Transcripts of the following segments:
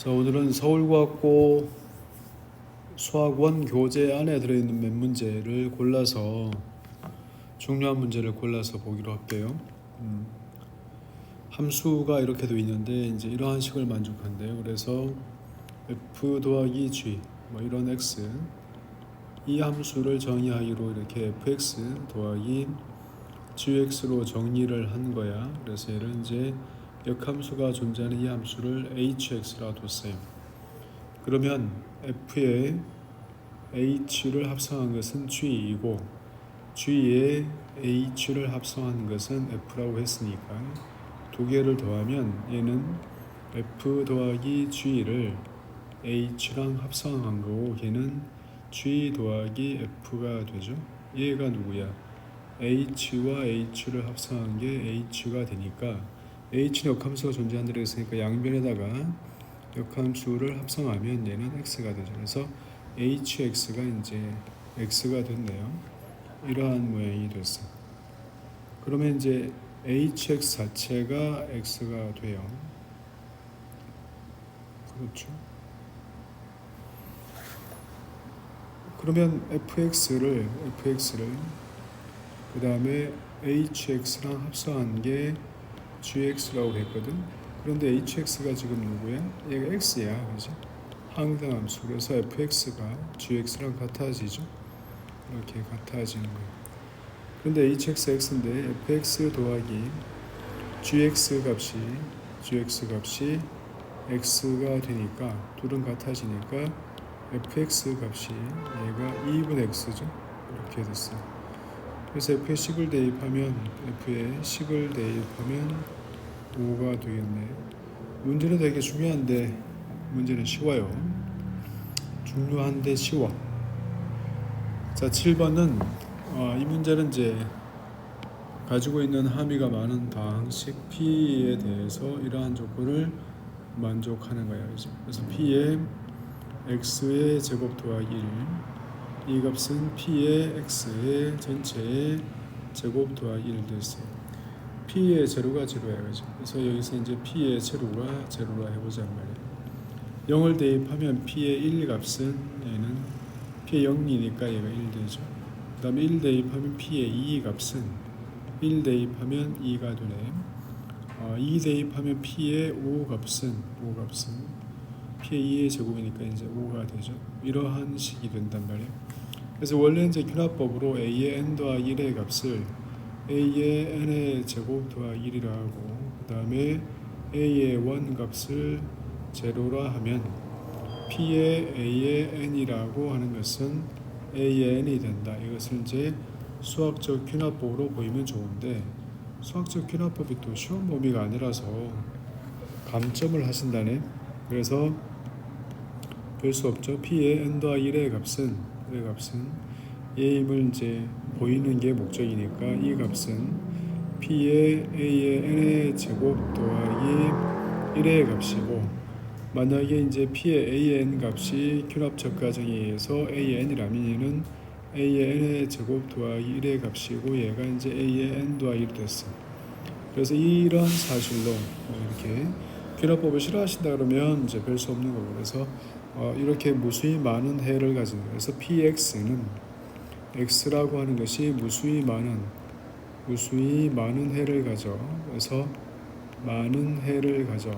자, 오늘은 서울과학고 수학원 교재 안에 들어있는 몇 문제를 골라서 중요한 문제를 골라서 보기로 할게요. 함수가 이렇게 되어 있는데 이제 이러한 식을 만족한대요. 그래서 f 더하기 g 이런 x 이 함수를 정의하기로 이렇게 fx 더하기 gx로 정리를 한 거야. 그래서 얘를 이제 역함수가 존재하는 이 함수를 hx라 뒀어요. 그러면 f의 h를 합성한 것은 g이고 g의 h를 합성한 것은 f라고 했으니까 두 개를 더하면 얘는 f 더하기 g를 h랑 합성한 거고 걔는 g 더하기 f가 되죠. 얘가 누구야? h와 h를 합성한 게 h가 되니까 h는 역함수가 존재한다고 했으니까 양변에다가 역함수를 합성하면 얘는 x가 되죠. 그래서 hx가 이제 x가 됐네요. 이러한 모양이 됐어. 그러면 이제 hx 자체가 x가 돼요. 그렇죠. 그러면 fx를 그 다음에 hx랑 합성한 게 gx라고 했거든. 그런데 hx가 지금 누구야? 얘가 x야, 그죠? 항등함수. 그래서 fx가 gx랑 같아지죠. 이렇게 같아지는 거예요. 그런데 hx x인데 fx 더하기 gx 값이 x가 되니까 둘은 같아지니까 fx 값이 얘가 2분의 x죠. 이렇게 됐어요. 그래서 f에 10을 대입하면 5가 되겠네. 문제는 되게 중요한데 문제는 쉬워요. 중요한데 쉬워. 자, 7번은 이 문제는 이제 가지고 있는 함의가 많은 다항식 P에 대해서 이러한 조건을 만족하는 거예요. 그래서 P의 X의 제곱 더하기 1, 이 값은 P의 X의 전체의 제곱 더하기 1 됐어요. P의 제로가 제로예요. 그래서 여기서 이제 P의 제로가 제로라 해보자 말이에요. 0을 대입하면 P의 1 값은 얘는 P의 0이니까 얘가 1 되죠. 그 다음에 1 대입하면 P의 2 값은 1 대입하면 2가 되네. 2 대입하면 P의 5 값은 P의 2의 제곱이니까 이제 5가 되죠. 이러한 식이 된단 말이에요. 그래서 원래 이제 균합법으로 A의 n 더하기 1의 값을 A의 n의 제곱 더하기 1이라 하고 그 다음에 A의 1 값을 제로라 하면 P의 A의 n이라고 하는 것은 A의 n이 된다. 이것을 이제 수학적 균합법으로 보이면 좋은데 수학적 균합법이 또 쉬운 범위가 아니라서 감점을 하신다네. 그래서 별 수 없죠. P의 n 더하기 1의 값은 A임을 이제 보이는 게 목적이니까 이 값은 P의 A의 n의 제곱 더하기 1의 값이고 만약에 이제 P의 A의 n 값이 균합적 가정에 의해서 A의 n이라면 얘는 A의 n의 제곱 더하기 1의 값이고 얘가 이제 A의 n 더하기 1 됐어. 그래서 이런 사실로 이렇게 균합법을 싫어하신다 그러면 이제 별 수 없는 거고 그래서 이렇게 무수히 많은 해를 가진 거예요. 그래서 PX는 X라고 하는 것이 무수히 많은 해를 가져. 그래서 많은 해를 가져.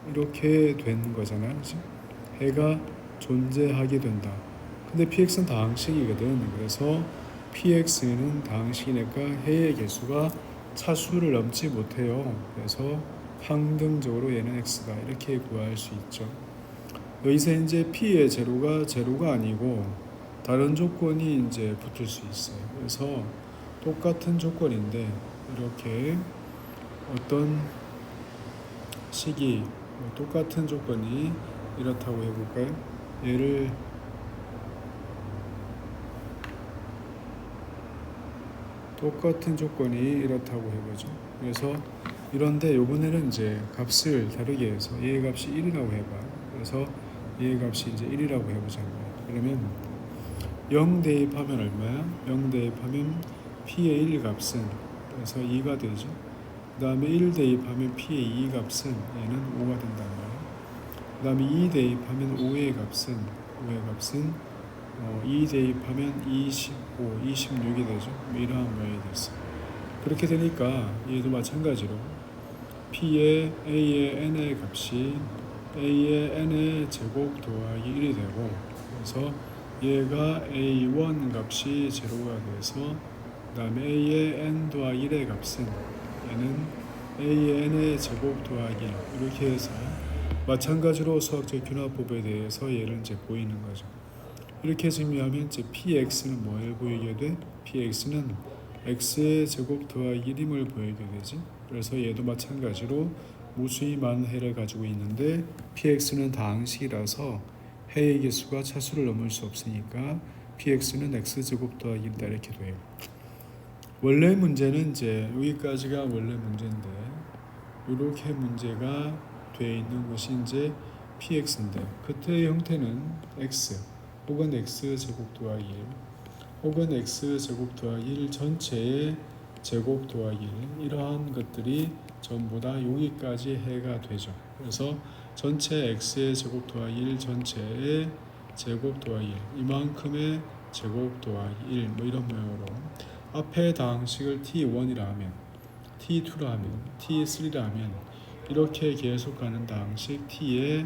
이렇게 된 거잖아요. 그렇죠? 해가 존재하게 된다. 근데 PX는 다항식이거든. 그래서 PX는 다항식이니까 해의 개수가 차수를 넘지 못해요. 그래서 항등적으로 얘는 X다. 이렇게 구할 수 있죠. 여기서 이제 P의 제로가 아니고 다른 조건이 이제 붙을 수 있어요. 그래서 똑같은 조건인데 이렇게 어떤 식이 똑같은 조건이 이렇다고 해볼까요? 얘를 똑같은 조건이 이렇다고 해보죠. 그래서 이런데 이번에는 이제 값을 다르게 해서 얘 값이 1이라고 해봐. 그래서 얘 값이 이제 1이라고 해보자고요. 그러면 0 대입하면 얼마야? 0 대입하면 P의 1 값은 그래서 2가 되죠. 그 다음에 1 대입하면 P의 2 값은 얘는 5가 된단 말이에요. 그 다음에 2 대입하면 5의 값은 2 대입하면 25, 26이 되죠. 이러한 모양이 됐어요. 그렇게 되니까 얘도 마찬가지로 P의 A의 N의 값이 A의 N의 제곱 더하기 1이 되고, 그래서 얘가 A1 값이 제로가 돼서 그 다음에 A의 N 더하기 1의 값은 얘는 A의 N의 제곱 더하기 1 이렇게 해서 마찬가지로 수학적 균합법에 대해서 얘를 이제 보이는 거죠. 이렇게 증명하면 이제 PX는 뭘 보이게 돼? PX는 X의 제곱 더하기 1임을 보이게 되지. 그래서 얘도 마찬가지로 무수히 많은 해를 가지고 있는데 PX는 다항식이라서 해의 개수가 차수를 넘을 수 없으니까 PX는 X제곱 더하기 1이다 이렇게 돼요. 원래 문제는 이제 여기까지가 원래 문제인데 이렇게 문제가 되어 있는 것이 이제 PX인데 그때의 형태는 X 혹은 X제곱 더하기 1 혹은 X제곱 더하기 1 전체의 제곱 더하기 1 이러한 것들이 전부 다 여기까지 해가 되죠. 그래서 전체 X의 제곱 더하기 1 전체의 제곱 더하기 1 이만큼의 제곱 더하기 1 뭐 이런 모양으로 앞에 다항식을 T1이라 하면 T2라 하면 T3라 하면 이렇게 계속 가는 다항식 T의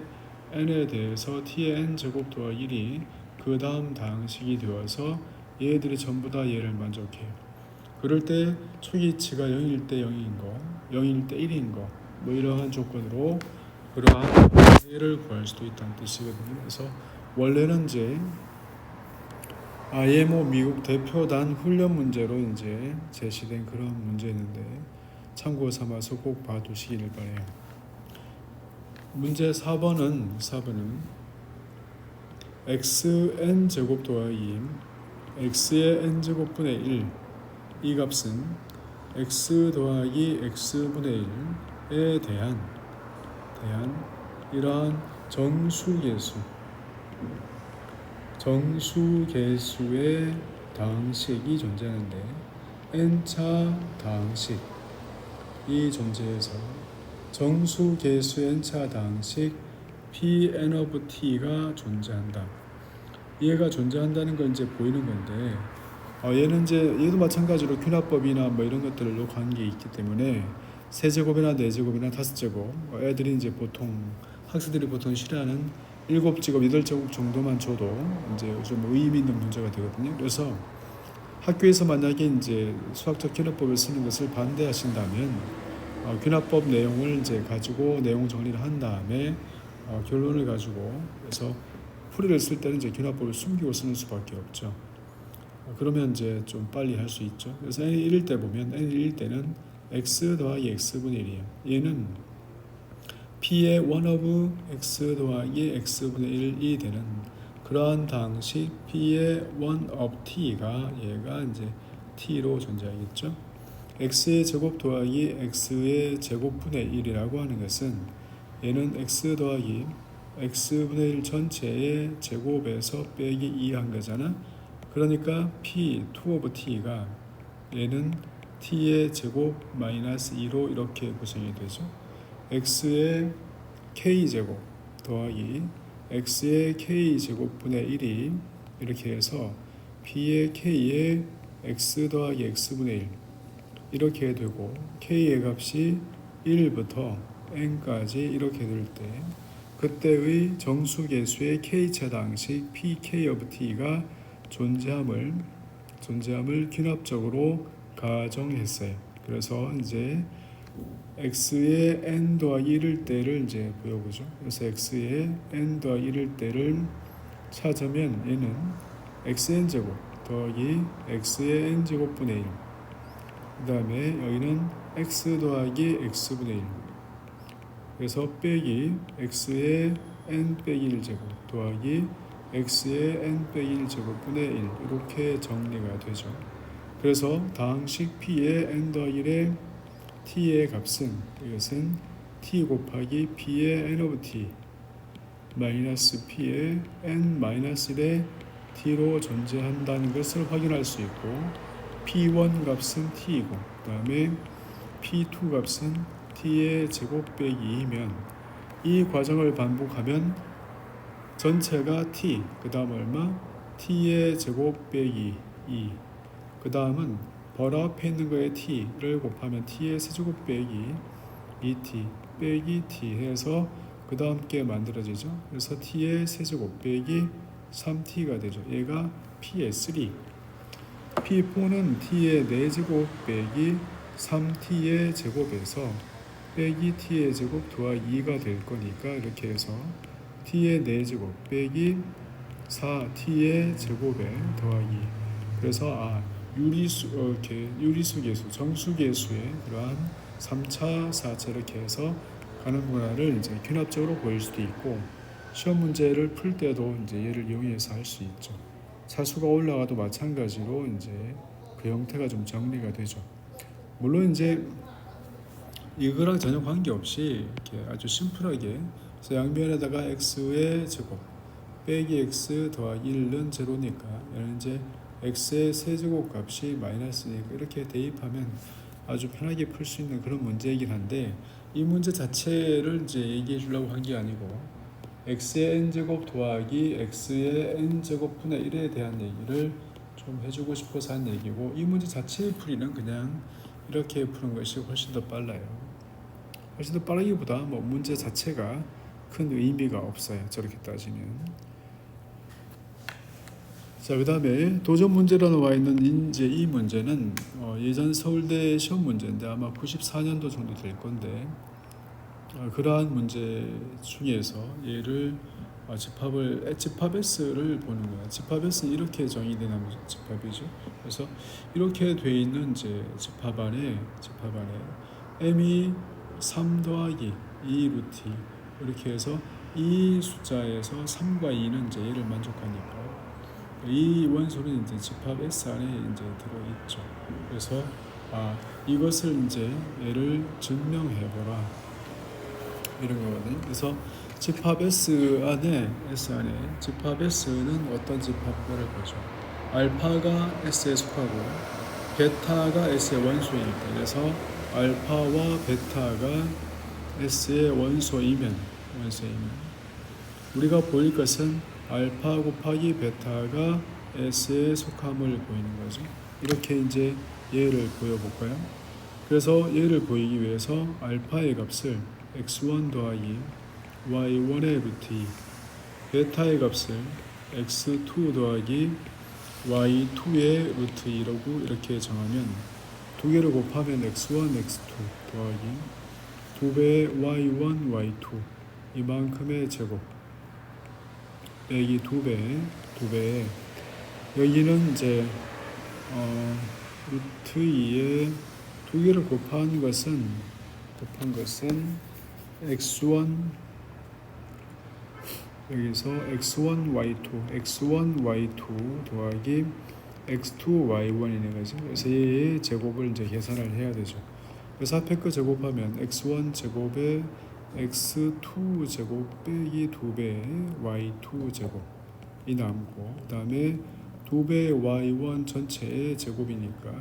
N에 대해서 T의 N 제곱 더하기 1이 그 다음 다항식이 되어서 얘들이 전부 다 얘를 만족해요. 그럴 때 초기치가 0일 때 0인 거, 0일 때 1인 거, 뭐 이러한 조건으로 그러한 얘를 구할 수도 있다는 뜻이거든요. 그래서 원래는 이제 IMO 미국 대표단 훈련 문제로 이제 제시된 그런 문제였는데 참고 삼아서 꼭 봐두시기를 바래요. 문제 4번은 xn 제곱 더하기 x의 n 제곱분의 1 이 값은 x 더하기 x분의 1에 대한 이러한 정수계수의 다항식이 존재하는데 n차 다항식이 존재해서 정수계수의 n차 다항식 Pn of t가 존재한다. 얘가 존재한다는 건 이제 보이는 건데 얘는 이제 얘도 마찬가지로 균합법이나 뭐 이런 것들로 관계 있기 때문에 세제곱이나 네제곱이나 다섯제곱 애들이 이제 학생들이 보통 싫어하는 7제곱, 8제곱 정도만 줘도 이제 좀 의미 있는 문제가 되거든요. 그래서 학교에서 만약에 이제 수학적 균합법을 쓰는 것을 반대하신다면 균합법 내용을 이제 가지고 내용 정리를 한 다음에 결론을 가지고 그래서 풀이를 쓸 때는 이제 균합법을 숨기고 쓰는 수밖에 없죠. 그러면 이제 좀 빨리 할 수 있죠. 그래서 n이 1일 때 보면 n이 1일 때는 x 더하기 x분의 1이에요. 얘는 p의 1 of x 더하기 x분의 1이 되는 그러한 다항식 p의 1 of t가 얘가 이제 t로 존재하겠죠. x의 제곱 더하기 x의 제곱분의 1이라고 하는 것은 얘는 x 더하기 x분의 1 전체의 제곱에서 빼기 2 한 거잖아. 그러니까 p2 of t가 얘는 t의 제곱 마이너스 2로 이렇게 구성이 되죠. x의 k제곱 더하기 x의 k제곱분의 1이 이렇게 해서 p의 k의 x 더하기 x분의 1 이렇게 되고 k의 값이 1부터 n까지 이렇게 될 때 그때의 정수계수의 k차 다항식 pk of t가 존재함을 균합적으로 가정했어요. 그래서 이제 x의 n 더하기 1일 때를 이제 보여보죠. 그래서 x의 n 더하기 1일 때를 찾으면 얘는 xn 제곱 더하기 x의 n 제곱분의 1. 그 다음에 여기는 x 더하기 x분의 1. 그래서 빼기 x의 n 빼기 1 제곱 더하기 x의 n 빼기 1 제곱분의 1 이렇게 정리가 되죠. 그래서 다항식 p의 n 더하기 1의 t의 값은 이것은 t 곱하기 p의 n of t 마이너스 p의 n 마이너스 1의 t로 존재한다는 것을 확인할 수 있고 p1 값은 t이고 그 다음에 p2 값은 t의 제곱 빼기 2면 이 과정을 반복하면 전체가 t, 그 다음 얼마? t의 제곱 빼기 2. 그 다음은 바로 앞에 있는 거에 t를 곱하면 t의 세제곱 빼기 2t 빼기 t 해서 그 다음 게 만들어지죠. 그래서 t의 세제곱 빼기 3t가 되죠. 얘가 p의 3. p4는 t의 4제곱 빼기 3t의 제곱에서 빼기 t의 제곱 더하기 2가 될 거니까 이렇게 해서 t의 4제곱 빼기 4t의 제곱에 더하기. 그래서 이렇게 유리수계수, 정수계수의 그러한 3차, 4차 이렇게 해서 가는구나를 이제 귀납적으로 보일 수도 있고, 시험 문제를 풀 때도 이제 얘를 이용해서 할 수 있죠. 차수가 올라가도 마찬가지로 이제 그 형태가 좀 정리가 되죠. 물론 이제 이거랑 전혀 관계없이 이렇게 아주 심플하게 그래서 양변에다가 x의 제곱 빼기 x 더하기 1은 제로니까 얘는 이제 x의 세제곱 값이 마이너스니까 이렇게 대입하면 아주 편하게 풀 수 있는 그런 문제이긴 한데, 이 문제 자체를 이제 얘기해 주려고 한 게 아니고 x의 n제곱 더하기 x의 n제곱 분의 1에 대한 얘기를 좀 해주고 싶어서 한 얘기고, 이 문제 자체의 풀이는 그냥 이렇게 푸는 것이 훨씬 더 빨라요. 훨씬 더 빠르기보다 뭐 문제 자체가 큰 의미가 없어요, 저렇게 따지면. 자, 그 다음에 도전 문제로 나와 있는 이제 이 문제는 예전 서울대 시험 문제인데 아마 94년도 정도 될 건데, 그러한 문제 중에서 얘를 집합 S를 보는 거야. 집합 S는 이렇게 정의된 집합이죠. 그래서 이렇게 돼 있는 이제 집합 안에 m이 3 더하기 2 루트 이렇게 해서 이 숫자에서 3과 2는 이제 얘를 만족하니까 이 원소는 이제 집합 S 안에 이제 들어 있죠. 그래서 이것을 이제 얘를 증명해 보라 이런 거거든요. 그래서 집합 S 안에 집합 S는 어떤 집합을 보죠. 알파가 S에 속하고 베타가 S의 원소이니까, 그래서 알파와 베타가 S의 원소이면 우리가 보일 것은 알파 곱하기 베타가 S에 속함을 보이는 거죠. 이렇게 이제 얘를 보여볼까요? 그래서 얘를 보이기 위해서 알파의 값을 x1 더하기 y1의 루트 2, 베타의 값을 x2 더하기 y2의 루트 2라고 이렇게 정하면 두 개를 곱하면 x1, x2 더하기 2배의 y1, y2 이만큼의 제곱 빼기 2배 여기는 이제 루트 2에 두 개를 곱한 것은 x1 여기서 x1 y2 더하기 x2 y1이네 거죠. 그래서 얘의 제곱을 이제 계산을 해야 되죠. 그래서 앞에 거 제곱하면 x1 제곱에 x2 제곱 빼기 2배 y2 제곱이 남고, 그 다음에 2배 y1 전체의 제곱이니까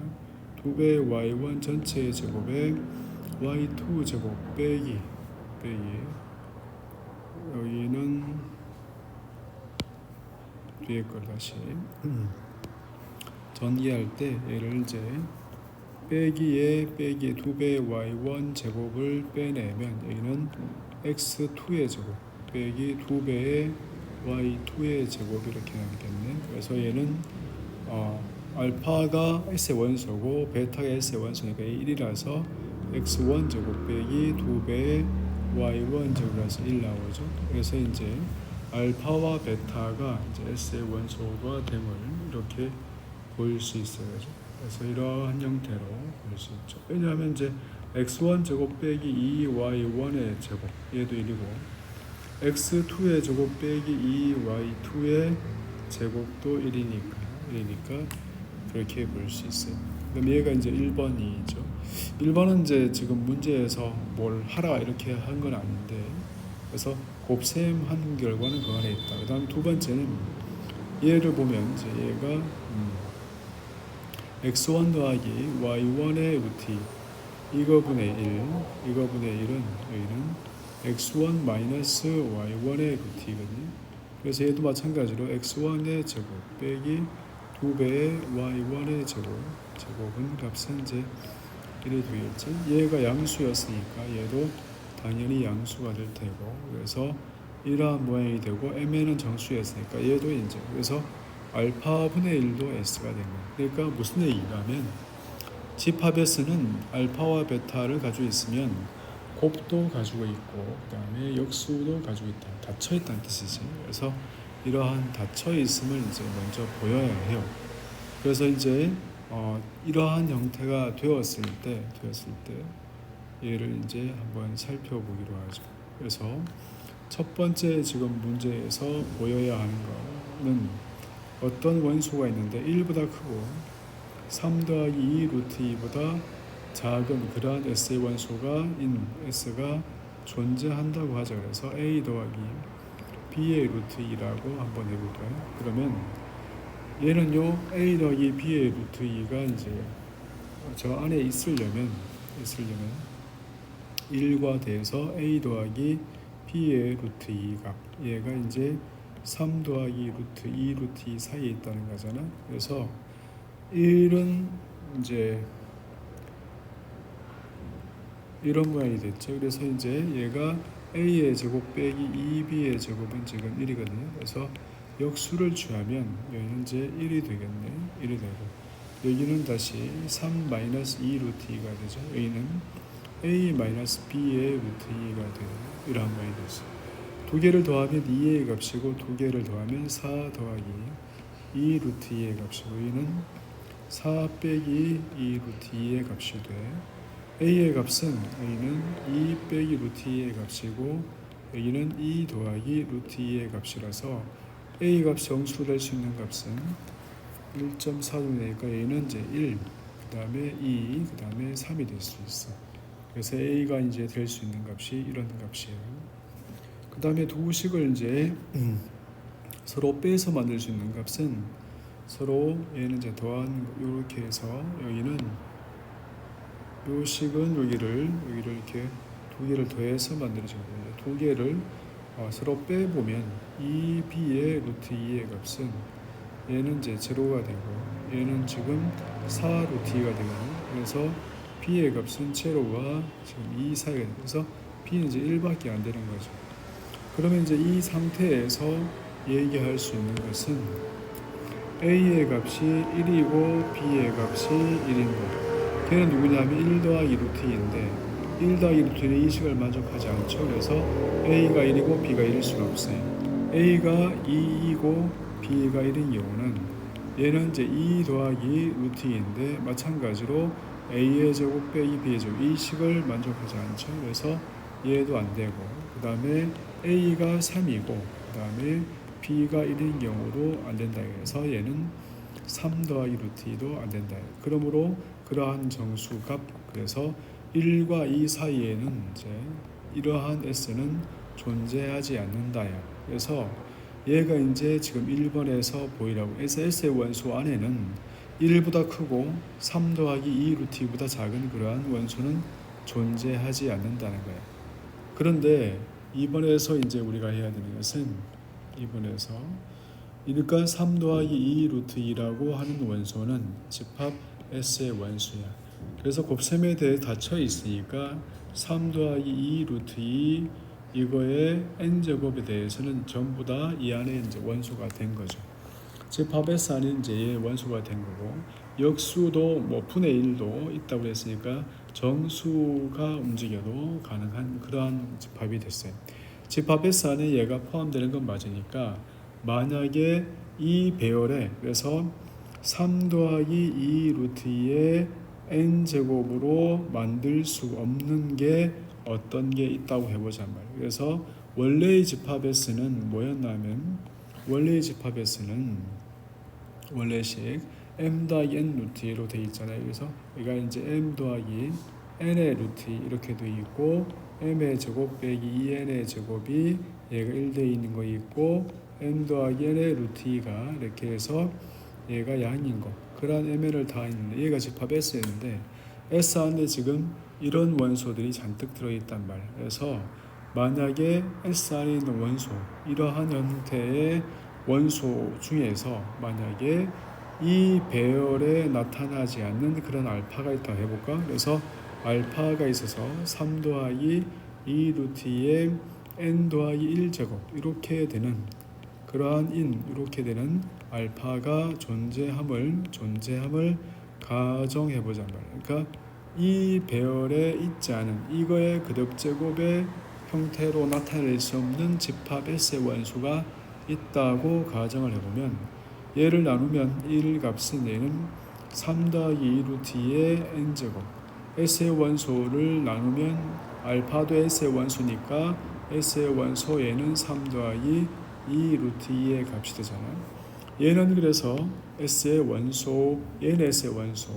2배 y1 전체의 제곱에 y2 제곱 빼기 여기는 뒤에 걸 다시 전개할 때 얘를 이제 빼기에 빼기 2배 y1 제곱을 빼내면 여기는 x2의 제곱 빼기 2배의 y2의 제곱 이렇게 나오겠네. 그래서 얘는 알파가 S의 원소고 베타가 S의 원소니까 1이라서 x1 제곱 빼기 2배의 y1 제곱이라서 1 나오죠. 그래서 이제 알파와 베타가 이제 S의 원소가 됨을 이렇게 보일 수 있어요. 그래서 이러한 형태로 볼 수 있죠. 왜냐하면 이제 x1 제곱 빼기 2y1의 제곱 얘도 1이고 x2의 제곱 빼기 2y2의 제곱도 1이니까 그렇게 볼 수 있어요. 그럼 얘가 이제 1번이죠. 1번은 이제 지금 문제에서 뭘 하라 이렇게 한 건 아닌데, 그래서 곱셈한 결과는 그 안에 있다. 그 다음 두 번째는 얘를 보면 이제 얘가 x1 더하기 y1의 루트 이거분의 1, 이거분의 1은 여기는 x1 마이너스 y1의 루트이거든요. 그래서 얘도 마찬가지로 x1의 제곱 빼기 2배의 y1의 제곱은 값은 이제 1이 되겠죠. 얘가 양수였으니까 얘도 당연히 양수가 될 테고, 그래서 이러한 모양이 되고 m에는 정수였으니까 얘도 이제 그래서 알파분의 1도 s가 된 거예요. 그러니까 무슨 얘기냐면 집합 s는 알파와 베타를 가지고 있으면 곱도 가지고 있고 그 다음에 역수도 가지고 있다, 닫혀 있다는 뜻이지. 그래서 이러한 닫혀 있음을 이제 먼저 보여야 해요. 그래서 이제 이러한 형태가 되었을 때 얘를 이제 한번 살펴보기로 하죠. 그래서 첫 번째 지금 문제에서 보여야 하는 거는 어떤 원소가 있는데 1보다 크고 3 더하기 2 루트 2보다 작은 그러한 S의 원소가 S가 존재한다고 하죠. 그래서 A 더하기 B의 루트 2라고 한번 해볼까요? 그러면 얘는요 A 더하기 B의 루트 2가 이제 저 안에 있으려면 1과 대해서 A 더하기 B의 루트 2가 얘가 이제 3 더하기 루트 2 루트 2 사이에 있다는 거잖아. 그래서 1은 이제 이런 모양이 됐죠. 그래서 이제 얘가 A의 제곱 빼기 2B의 제곱은 지금 1이거든요. 그래서 역수를 취하면 여기는 이제 1이 되겠네. 1이 되고 여기는 다시 3 마이너스 2 루트 2가 되죠. 여기는 A 마이너스 B의 루트 2가 되는 이러한 모양이 됐어요. 두 개를 더하면 2의 값이고 두 개를 더하면 4 더하기 2 루트 2의 값이고 여기는 4 빼기 2 루트 2의 값이 돼. A의 값은 여기는 2 빼기 루트 2의 값이고 여기는 2 더하기 루트 2의 값이라서 A 값이 정수될 수 있는 값은 1.4도 되니까 얘는 이제 1, 그 다음에 2, 그 다음에 3이 될 수 있어. 그래서 A가 이제 될 수 있는 값이 이런 값이에요. 그 다음에 두 식을 이제 서로 빼서 만들 수 있는 값은 서로 얘는 이제 더한 이렇게 해서 여기는 요 식은 여기를 이렇게 두 개를 더해서 만들어진 거예요. 두 개를 서로 빼보면 2b의 루트 2의 값은 얘는 이제 제로가 되고 얘는 지금 4 루트 2가 되거든요. 그래서 b의 값은 제로와 지금 2 사이가 돼요. 그래서 b는 이제 1밖에 안 되는 거죠. 그러면 이제 이 상태에서 얘기할 수 있는 것은 a의 값이 1이고 b의 값이 1인 거. 걔는 누구냐면 1 더하기 루트 2인데 1 더하기 루트 2는 이 식을 만족하지 않죠. 그래서 A가 1이고 B가 1일 수가 없어요. A가 2이고 B가 1인 경우는 얘는 이제 2 더하기 루트 2인데 마찬가지로 A의 제곱 빼기 B의 제곱 이 식을 만족하지 않죠. 그래서 얘도 안 되고 그 다음에 A가 3이고 그 다음에 B가 1인 경우도 안 된다. 그래서 얘는 3 더하기 루트 2도 안 된다. 그러므로 그러한 정수값 그래서 1과 2 사이에는 이제 이러한 S는 존재하지 않는다야. 그래서 얘가 이제 지금 1번에서 보이라고 해서 S의 원소 안에는 1보다 크고 3 더하기 2 루트 2보다 작은 그러한 원소는 존재하지 않는다는 거예요. 그런데 2번에서 이제 우리가 해야 되는 것은 2번에서 그러니까 3 더하기 2 루트 2라고 하는 원소는 집합 S의 원소야. 그래서 곱셈에 대해 닫혀 있으니까 3 더하기 2 루트 2 이거의 n제곱에 대해서는 전부 다 이 안에 이제 원소가 된 거죠. 집합 S 안에 이제 원소가 된 거고 역수도 뭐 분의 1도 있다고 했으니까 정수가 움직여도 가능한 그러한 집합이 됐어요. 집합 S 안에 얘가 포함되는 건 맞으니까 만약에 이 배열에 그래서 3 더하기 2 루트 2의 n제곱으로 만들 수 없는 게 어떤 게 있다고 해보자 말이에요. 그래서 원래의 집합 S는 뭐였냐면 원래의 집합 S는 원래식 m 더하기 n 루트 2로 되어 있잖아요. 그래서 얘가 이제 m 더하기 n의 루트 2 이렇게 되어 있고 m의 제곱 빼기 2n의 제곱이 얘가 1 되어 있는 거 있고 m 더하기 n의 루트 2가 이렇게 해서 얘가 양인 거 그러한 mn을 다 있는데 얘가 집합 S였는데 S 안에 지금 이런 원소들이 잔뜩 들어있단 말. 그래서 만약에 S 안에 있는 원소, 이러한 형태의 원소 중에서 만약에 이 배열에 나타나지 않는 그런 알파가 있다고 해볼까? 그래서 알파가 있어서 3 더하기 2 루트 2의 n 더하기 1제곱 이렇게 되는 그러한 이렇게 되는 알파가 존재함을 가정해보자 말이야. 그러니까 이 배열에 있지 않은 이거의 그룹제곱의 형태로 나타낼 수 없는 집합 S의 원소가 있다고 가정을 해보면 얘를 나누면 1 값은 얘는 3 더하기 2 루트 2의 n제곱 S의 원소를 나누면 알파도 S의 원소니까 S의 원소 얘는 3 더하기 2 루트 2의 값이 되잖아. 얘는 그래서 S의 원소, 얘는 S의 원소,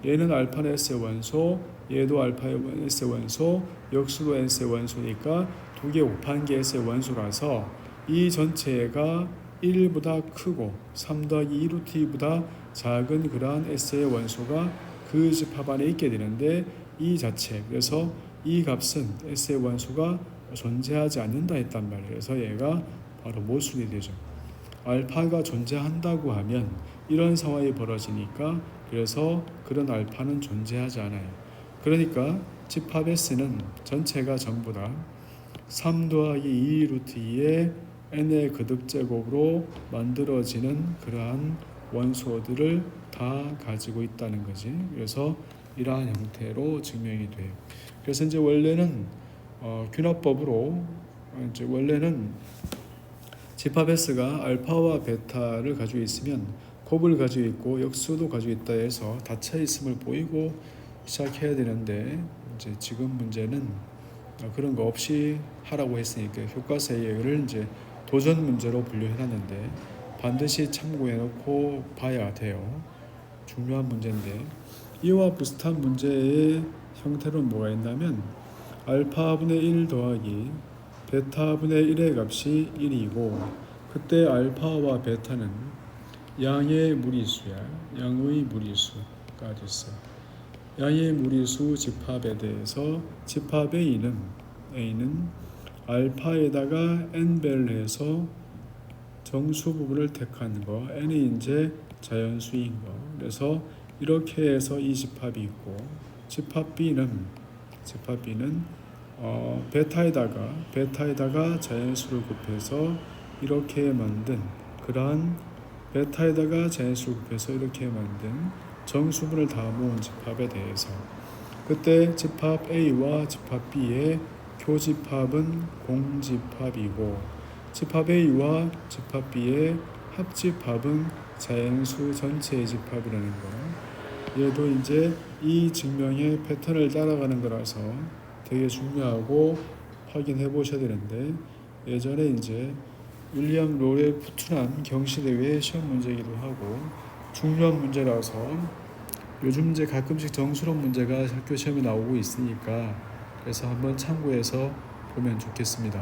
얘는 알파는 S의 원소, 얘도 알파의 S의 원소, 역수도 S의 원소니까 두 개 곱한 게 S의 원소라서 이 전체가 1보다 크고 3 더하기 2 루트 2보다 작은 그러한 S의 원소가 그 집합 안에 있게 되는데 이 자체, 그래서 이 값은 S의 원소가 존재하지 않는다 했단 말이에요. 그래서 얘가 바로 모순이 되죠. 알파가 존재한다고 하면 이런 상황이 벌어지니까 그래서 그런 알파는 존재하지 않아요. 그러니까 집합 S는 전체가 전부 다 3 더하기 2 루트 2의 n의 거듭제곱으로 만들어지는 그러한 원소들을 다 가지고 있다는 거지. 그래서 이러한 형태로 증명이 돼요. 그래서 이제 원래는 균합법으로 이제 원래는 집합 S가 알파와 베타를 가지고 있으면 곱을 가지고 있고 역수도 가지고 있다 해서 닫혀 있음을 보이고 시작해야 되는데 이제 지금 문제는 그런 거 없이 하라고 했으니까 교과서를 이제 도전 문제로 분류해놨는데 반드시 참고해 놓고 봐야 돼요. 중요한 문제인데 이와 비슷한 문제의 형태로는 뭐가 있냐면 알파분의 1 더하기 베타분의 1의 값이 1이고 그때 알파와 베타는 양의 무리수야. 양의 무리수가 됐어. 양의 무리수 집합에 대해서 집합 A는 알파에다가 n배를 해서 정수 부분을 택한 거, n이 이제 자연수인 거. 그래서 이렇게 해서 이 집합이 있고 집합 B는 베타에다가 자연수를 곱해서 이렇게 만든 그러한 베타에다가 자연수를 곱해서 이렇게 만든 정수분을 다 모은 집합에 대해서 그때 집합 A와 집합 B의 교집합은 공집합이고 집합 A와 집합 B의 합집합은 자연수 전체의 집합이라는 거. 얘도 이제 이 증명의 패턴을 따라가는 거라서 되게 중요하고 확인해 보셔야 되는데 예전에 이제 윌리엄 롤의 푸트남 경시대회 시험 문제이기도 하고 중요한 문제라서 요즘 이제 가끔씩 정수론 문제가 학교 시험에 나오고 있으니까 그래서 한번 참고해서 보면 좋겠습니다.